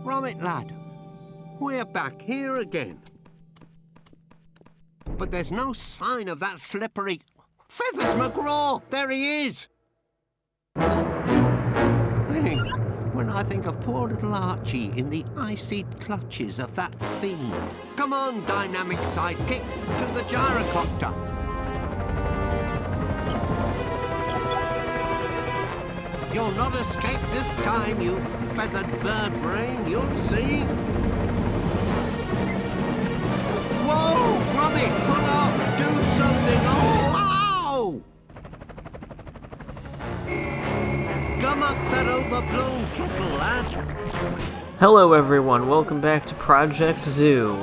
Gromit, lad. We're back here again. But there's no sign of that slippery... Feathers McGraw! There he is! Hey, when I think of poor little Archie in the icy clutches of that fiend. Come on, dynamic sidekick, to the gyrocopter. You'll not escape this time, you feathered bird brain, you'll see. Whoa, Gromit, pull up, do something, oh, ow! Gum up that overblown kettle, lad. Hello everyone, welcome back to Project Zoo.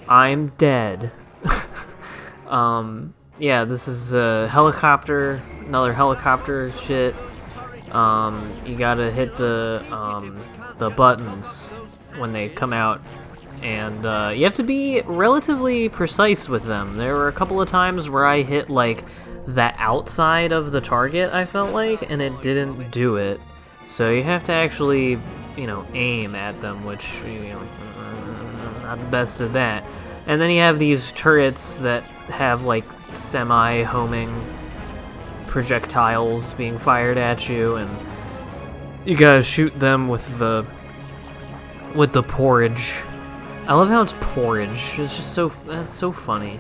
I'm dead. Yeah, this is a helicopter, another helicopter shit. You gotta hit the buttons when they come out, and you have to be relatively precise with them. There were a couple of times where I hit, like, the outside of the target, I felt like, and it didn't do it. So you have to actually, you know, aim at them, which, you know, not the best at that. And then you have these turrets that have, like, semi-homing projectiles being fired at you, and you gotta shoot them with the porridge. I love how it's porridge. It's just that's so funny.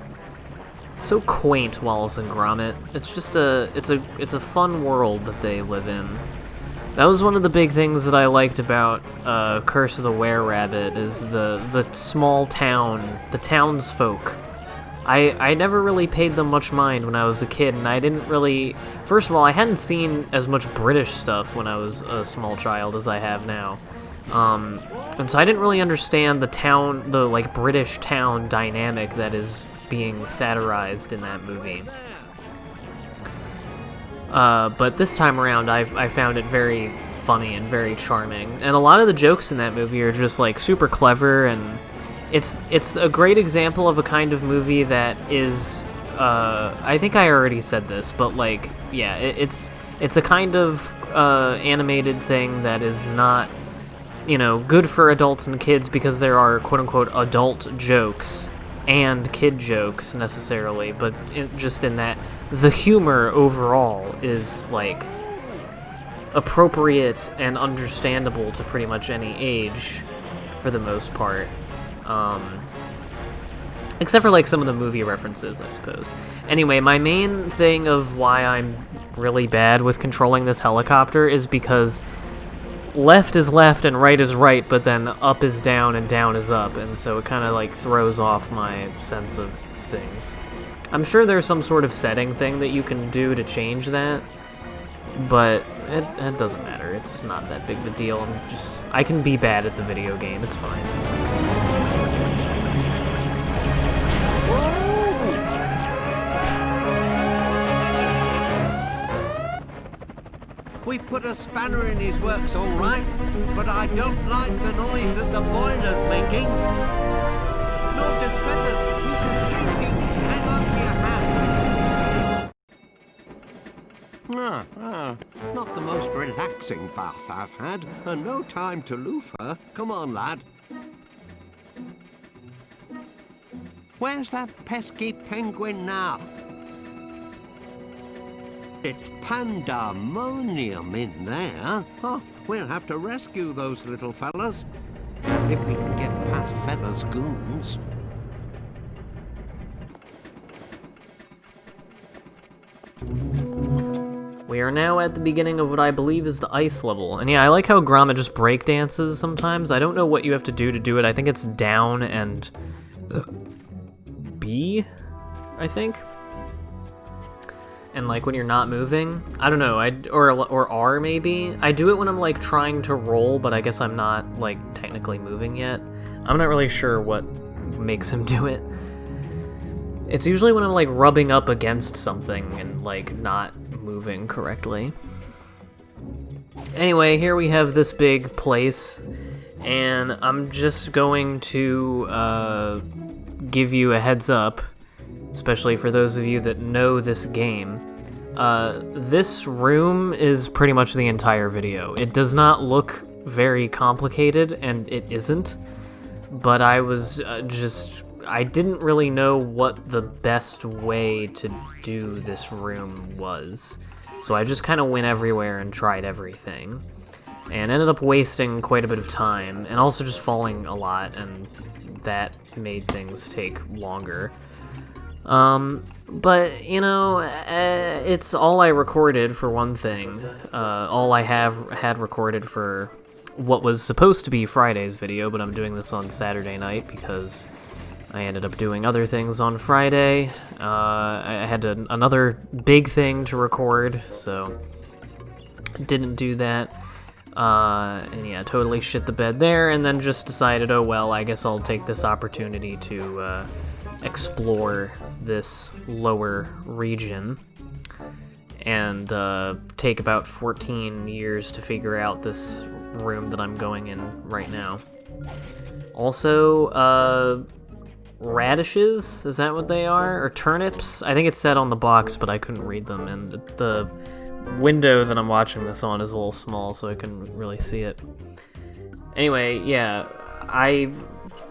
So quaint, Wallace and Gromit. It's just it's a fun world that they live in. That was one of the big things that I liked about Curse of the Were-Rabbit, is the small town, the townsfolk. I never really paid them much mind when I was a kid, and I didn't really... First of all, I hadn't seen as much British stuff when I was a small child as I have now. And so I didn't really understand the like, British town dynamic that is being satirized in that movie. But this time around, I found it very funny and very charming. And a lot of the jokes in that movie are just, like, super clever, and it's a great example of a kind of movie that is, I think I already said this, but, like, yeah, it's a kind of animated thing that is not, you know, good for adults and kids, because there are quote-unquote adult jokes and kid jokes necessarily, but just in that the humor overall is, like, appropriate and understandable to pretty much any age for the most part. Except for, like, some of the movie references, I suppose. Anyway, my main thing of why I'm really bad with controlling this helicopter is because left is left and right is right, but then up is down and down is up, and so it kind of, like, throws off my sense of things. I'm sure there's some sort of setting thing that you can do to change that, but it doesn't matter. It's not that big of a deal. I can be bad at the video game. It's fine. We put a spanner in his works, all right, but I don't like the noise that the boiler's making. Notice Feathers, he's escaping. Hang on to your hand. Not the most relaxing bath I've had, and no time to loofah. Come on, lad. Where's that pesky penguin now? It's pandemonium in there. Oh, we'll have to rescue those little fellas. If we can get past Feathers' goons. We are now at the beginning of what I believe is the ice level. And yeah, I like how Gromit just break dances sometimes. I don't know what you have to do it. I think it's down and B, I think. And, like, when you're not moving, I don't know, or R maybe. I do it when I'm, like, trying to roll, but I guess I'm not, like, technically moving yet. I'm not really sure what makes him do it. It's usually when I'm, like, rubbing up against something and, like, not moving correctly. Anyway, here we have this big place, and I'm just going to give you a heads up, especially for those of you that know this game. This room is pretty much the entire video. It does not look very complicated, and it isn't. But I was I didn't really know what the best way to do this room was. So I just kind of went everywhere and tried everything. And ended up wasting quite a bit of time, and also just falling a lot, and that made things take longer. But, you know, it's all I recorded, for one thing. All I had recorded for what was supposed to be Friday's video, but I'm doing this on Saturday night because I ended up doing other things on Friday. I had another big thing to record, so didn't do that. And yeah, totally shit the bed there, and then just decided, oh well, I guess I'll take this opportunity to explore this lower region, and take about 14 years to figure out this room that I'm going in right now. Also, radishes, is that what they are? Or turnips? I think it said on the box, but I couldn't read them, and the window that I'm watching this on is a little small, so I couldn't really see it. Anyway, yeah, I,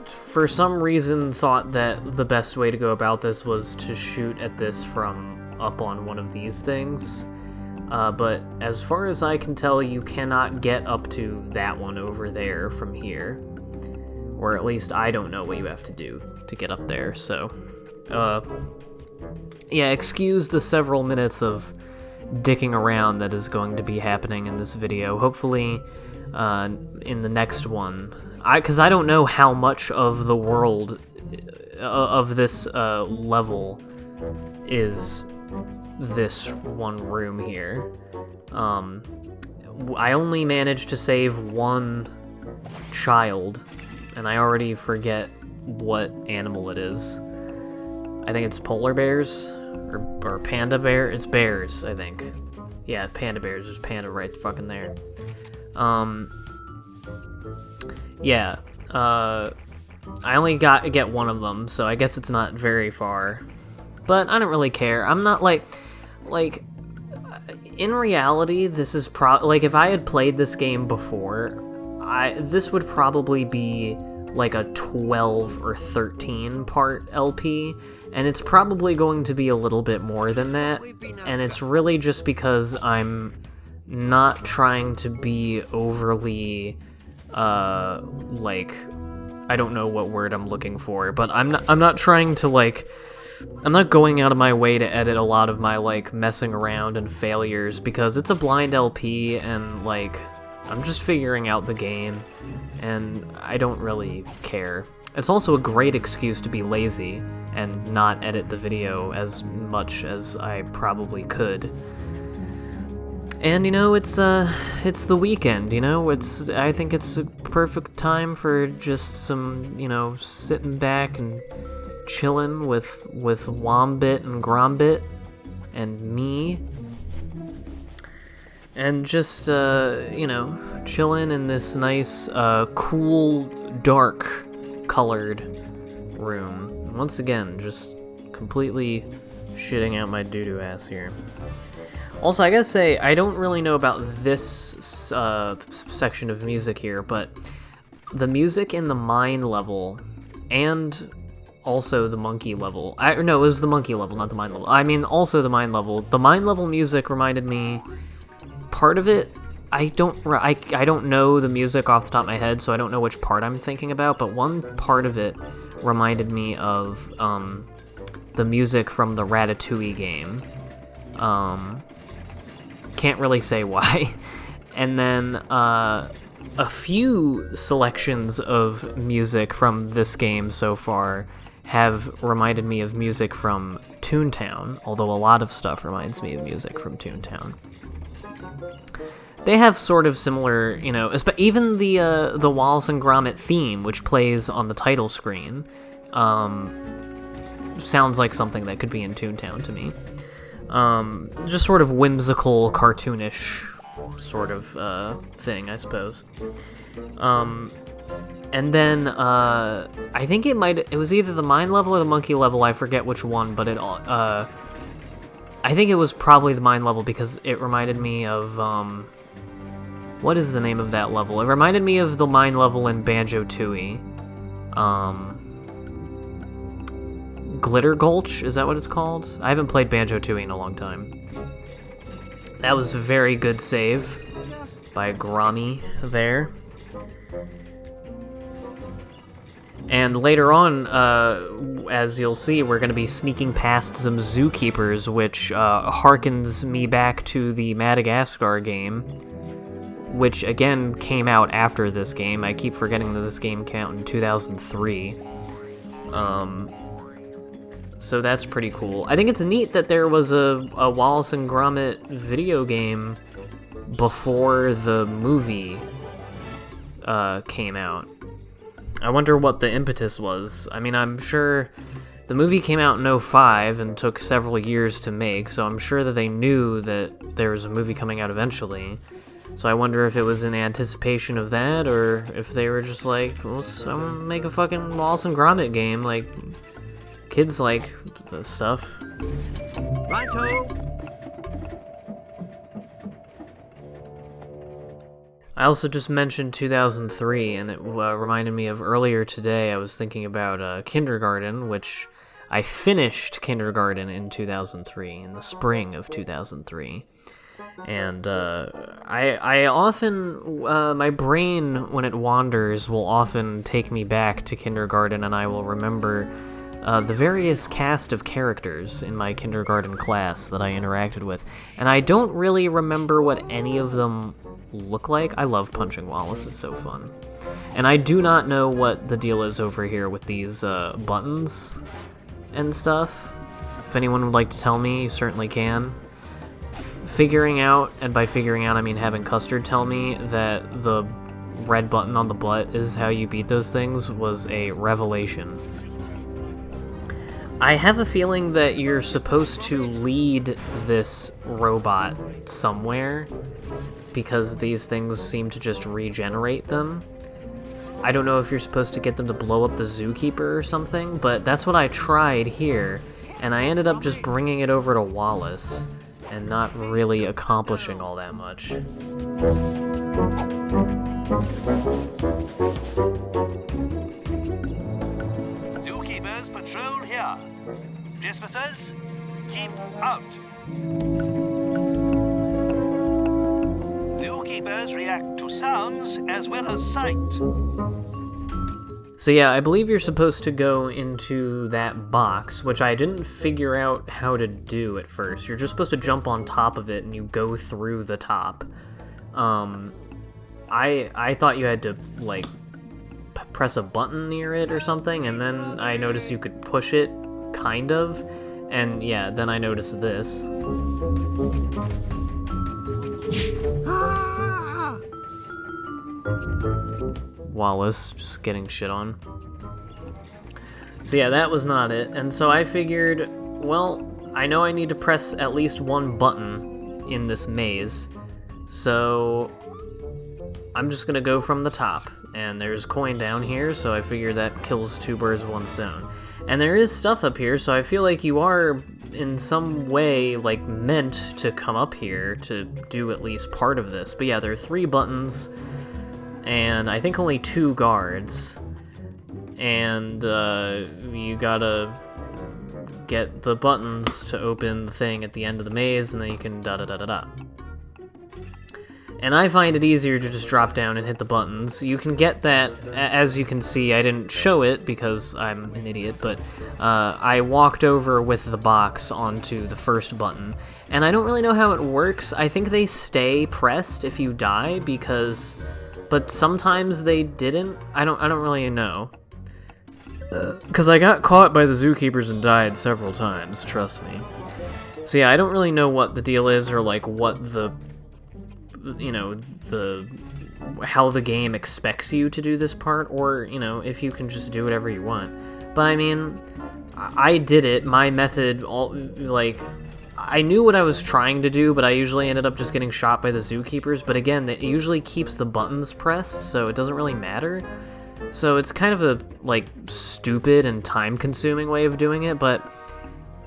for some reason, thought that the best way to go about this was to shoot at this from up on one of these things. But as far as I can tell, you cannot get up to that one over there from here. Or at least I don't know what you have to do to get up there, so... yeah, excuse the several minutes of dicking around that is going to be happening in this video. Hopefully, in the next one. Because I don't know how much of the world of this level is this one room here. I only managed to save one child, and I already forget what animal it is. I think it's polar bears, or panda bear. It's bears, I think. Yeah, panda bears. There's panda right fucking there. Yeah, I only get one of them, so I guess it's not very far. But I don't really care. I'm not like, in reality, this is like, if I had played this game before, this would probably be like a 12 or 13 part LP, and it's probably going to be a little bit more than that, and it's really just because I'm not trying to be overly, like, I don't know what word I'm looking for, but I'm not trying to, like, I'm not going out of my way to edit a lot of my, like, messing around and failures, because it's a blind LP, and, like, I'm just figuring out the game, and I don't really care. It's also a great excuse to be lazy and not edit the video as much as I probably could. And, you know, it's the weekend, you know? I think it's a perfect time for just some, you know, sitting back and chilling with Wombit and Gromit and me. And just, you know, chilling in this nice, cool, dark colored room. And once again, just completely shitting out my doo-doo ass here. Also, I gotta say, I don't really know about this section of music here, but the music in the mine level and also the monkey level. No, it was the monkey level, not the mine level. I mean, also the mine level. The mine level music reminded me, part of it, I don't know the music off the top of my head, so I don't know which part I'm thinking about, but one part of it reminded me of the music from the Ratatouille game. Can't really say why. And then a few selections of music from this game so far have reminded me of music from Toontown, although a lot of stuff reminds me of music from Toontown. They have sort of similar, you know, even the Wallace and Gromit theme, which plays on the title screen, sounds like something that could be in Toontown to me. Just sort of whimsical, cartoonish sort of thing, I suppose. And then I think it was either the mine level or the monkey level, I forget which one, but I think it was probably the mine level because it reminded me of What is the name of that level? It reminded me of the mine level in Banjo-Tooie. Glitter Gulch, is that what it's called? I haven't played Banjo-Tooie in a long time. That was a very good save by Gromit there. And later on, as you'll see, we're going to be sneaking past some zookeepers, which harkens me back to the Madagascar game, which again came out after this game. I keep forgetting that this game came out in 2003. So that's pretty cool. I think it's neat that there was a Wallace and Gromit video game before the movie came out. I wonder what the impetus was. I mean, I'm sure the movie came out in 2005 and took several years to make, so I'm sure that they knew that there was a movie coming out eventually. So I wonder if it was in anticipation of that, or if they were just like, well, I'm gonna make a fucking Wallace and Gromit game, like, kids like the stuff. Righto! I also just mentioned 2003, and it reminded me of earlier today I was thinking about kindergarten, which I finished kindergarten in 2003, in the spring of 2003. And I often, my brain, when it wanders, will often take me back to kindergarten, and I will remember the various cast of characters in my kindergarten class that I interacted with. And I don't really remember what any of them look like. I love Punching Wallace, it's so fun. And I do not know what the deal is over here with these buttons and stuff. If anyone would like to tell me, you certainly can. Figuring out, and by figuring out I mean having Custard tell me that the red button on the butt is how you beat those things, was a revelation. I have a feeling that you're supposed to lead this robot somewhere, because these things seem to just regenerate them. I don't know if you're supposed to get them to blow up the zookeeper or something, but that's what I tried here, and I ended up just bringing it over to Wallace, and not really accomplishing all that much. Zookeepers patrol here. Trespassers, keep out. Zookeepers react to sounds as well as sight. So yeah, I believe you're supposed to go into that box, which I didn't figure out how to do at first. You're just supposed to jump on top of it and you go through the top. I thought you had to, like, press a button near it or something, and then I noticed you could push it, kind of, and yeah, then I noticed this. Wallace just getting shit on. So yeah, that was not it, and so I figured, well, I know I need to press at least one button in this maze, so I'm just gonna go from the top, and there's a coin down here, so I figured that kills two birds with one stone. And there is stuff up here, so I feel like you are in some way, like, meant to come up here to do at least part of this. But yeah, there are 3 buttons, and I think only 2 guards, and you gotta get the buttons to open the thing at the end of the maze, and then you can da-da-da-da-da. And I find it easier to just drop down and hit the buttons. You can get that, as you can see, I didn't show it because I'm an idiot, but I walked over with the box onto the first button, and I don't really know how it works. I think they stay pressed if you die, but sometimes they didn't. I don't really know. Because I got caught by the zookeepers and died several times, trust me. So yeah, I don't really know what the deal is, or like what the, you know, how the game expects you to do this part, or, you know, if you can just do whatever you want. But I mean, I did it, my method, like, I knew what I was trying to do, but I usually ended up just getting shot by the zookeepers. But again, it usually keeps the buttons pressed, so it doesn't really matter. So it's kind of a, like, stupid and time-consuming way of doing it, but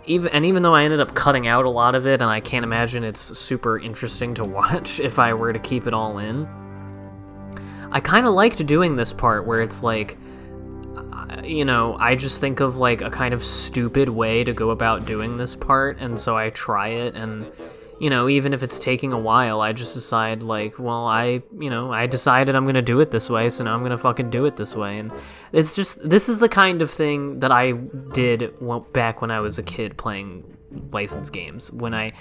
even though I ended up cutting out a lot of it, and I can't imagine it's super interesting to watch if I were to keep it all in, I kind of liked doing this part where it's like, you know, I just think of like a kind of stupid way to go about doing this part, and so I try it, and you know, even if it's taking a while, I just decide like, well, I decided I'm gonna do it this way, so now I'm gonna fucking do it this way. And it's just, this is the kind of thing that I did back when I was a kid playing licensed games, when I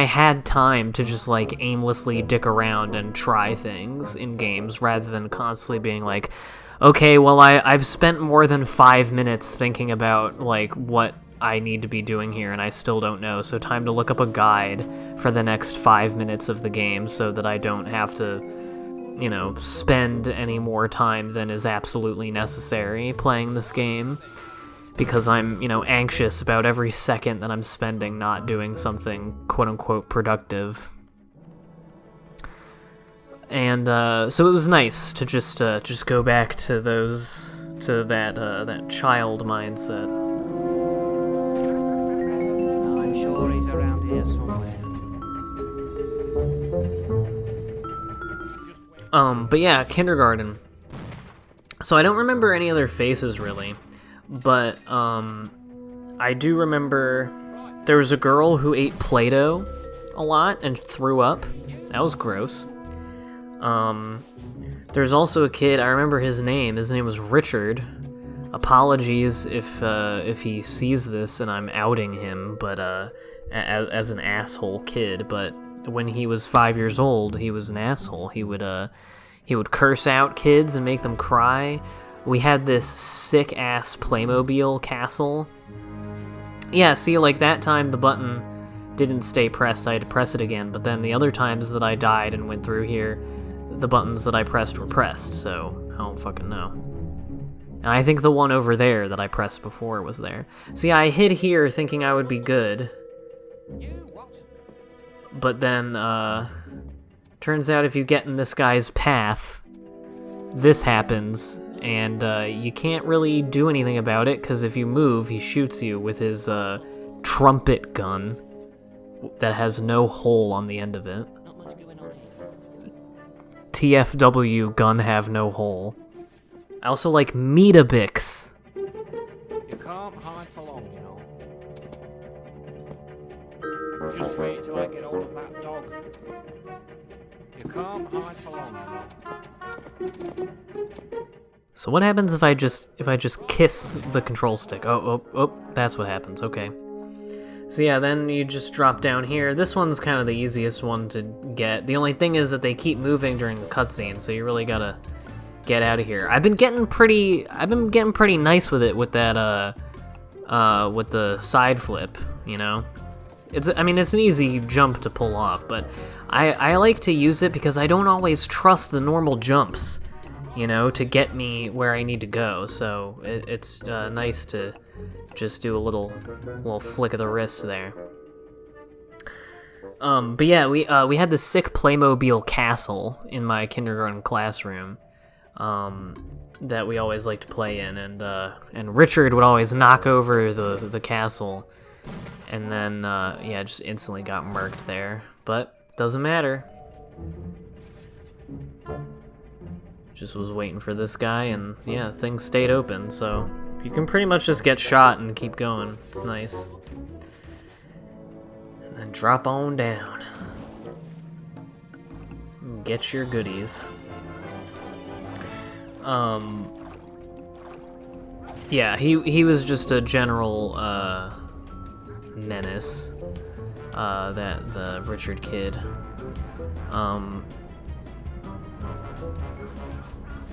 had time to just like aimlessly dick around and try things in games rather than constantly being like, okay, well, I've spent more than 5 minutes thinking about like what I need to be doing here, and I still don't know, so time to look up a guide for the next 5 minutes of the game so that I don't have to, you know, spend any more time than is absolutely necessary playing this game, because I'm, you know, anxious about every second that I'm spending not doing something quote-unquote productive. And so it was nice to just go back to that child mindset. He's around here somewhere. But yeah, kindergarten. So I don't remember any other faces really, but I do remember there was a girl who ate Play-Doh a lot and threw up. That was gross. There's also a kid, I remember his name was Richard. Apologies if he sees this and I'm outing him, but as an asshole kid. But when he was 5 years old, he was an asshole. He would curse out kids and make them cry. We had this sick ass Playmobil castle. Yeah, see, like that time the button didn't stay pressed. I had to press it again. But then the other times that I died and went through here, the buttons that I pressed were pressed. So I don't fucking know. And I think the one over there that I pressed before was there. So yeah, I hid here thinking I would be good. But then, turns out if you get in this guy's path, this happens, and you can't really do anything about it, because if you move, he shoots you with his trumpet gun that has no hole on the end of it. TFW, gun have no hole. I also like Metabix. You can't hide for long, you know. Just wait till I get hold of that dog. You can't hide for long, you know. So what happens if I just kiss the control stick? Oh, that's what happens. Okay. So yeah, then you just drop down here. This one's kind of the easiest one to get. The only thing is that they keep moving during the cutscene, so you really gotta get out of here. I've been getting pretty nice with it, with that with the side flip, you know. It's an easy jump to pull off, but I like to use it because I don't always trust the normal jumps, you know, to get me where I need to go. So it's nice to just do a little flick of the wrist there. But yeah, we had this sick Playmobil castle in my kindergarten classroom that we always liked to play in, and Richard would always knock over the castle, and then yeah, just instantly got murked there. But doesn't matter. Just was waiting for this guy, and yeah, things stayed open, so you can pretty much just get shot and keep going. It's nice. And then drop on down. Get your goodies. Yeah, he was just a general menace. The Richard kid.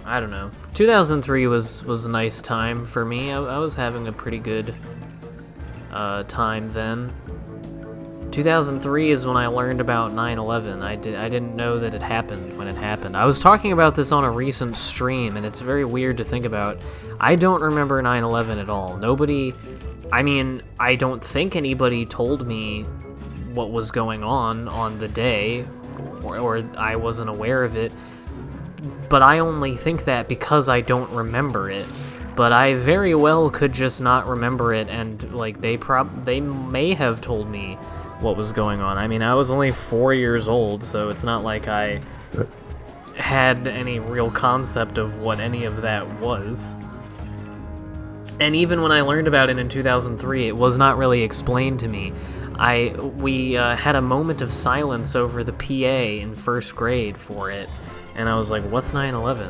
I don't know. 2003 was a nice time for me. I was having a pretty good time then. 2003 is when I learned about 9/11. I didn't know that it happened when it happened. I was talking about this on a recent stream, and it's very weird to think about. I don't remember 9/11 at all. I don't think anybody told me what was going on the day, or I wasn't aware of it. But I only think that because I don't remember it. But I very well could just not remember it, and like they may have told me what was going on. I mean, I was only 4 years old, so it's not like I had any real concept of what any of that was. And even when I learned about it in 2003, it was not really explained to me. We had a moment of silence over the PA in first grade for it, and I was like, what's 9/11?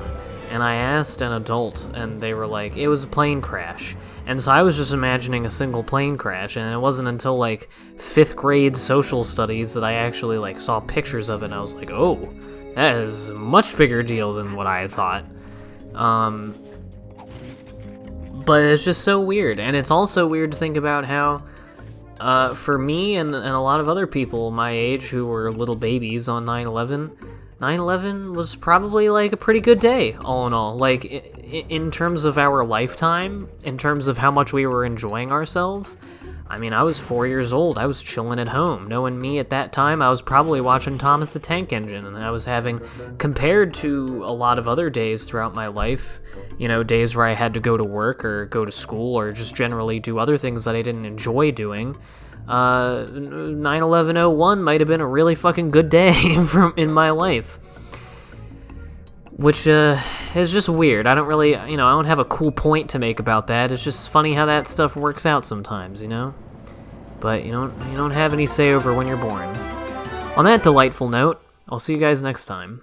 And I asked an adult, and they were like, it was a plane crash. And so I was just imagining a single plane crash, and it wasn't until, like, 5th grade social studies that I actually, like, saw pictures of it, and I was like, oh, that is a much bigger deal than what I thought. But it's just so weird, and it's also weird to think about how, for me and a lot of other people my age who were little babies on 9/11, 9/11 was probably, like, a pretty good day, all in all. Like, in terms of our lifetime, in terms of how much we were enjoying ourselves, I mean, I was 4 years old, I was chilling at home. Knowing me at that time, I was probably watching Thomas the Tank Engine, and I was having, compared to a lot of other days throughout my life, you know, days where I had to go to work or go to school or just generally do other things that I didn't enjoy doing, 9/11/01 might have been a really fucking good day in my life. Which, is just weird. I don't really, you know, I don't have a cool point to make about that. It's just funny how that stuff works out sometimes, you know? But you don't have any say over when you're born. On that delightful note, I'll see you guys next time.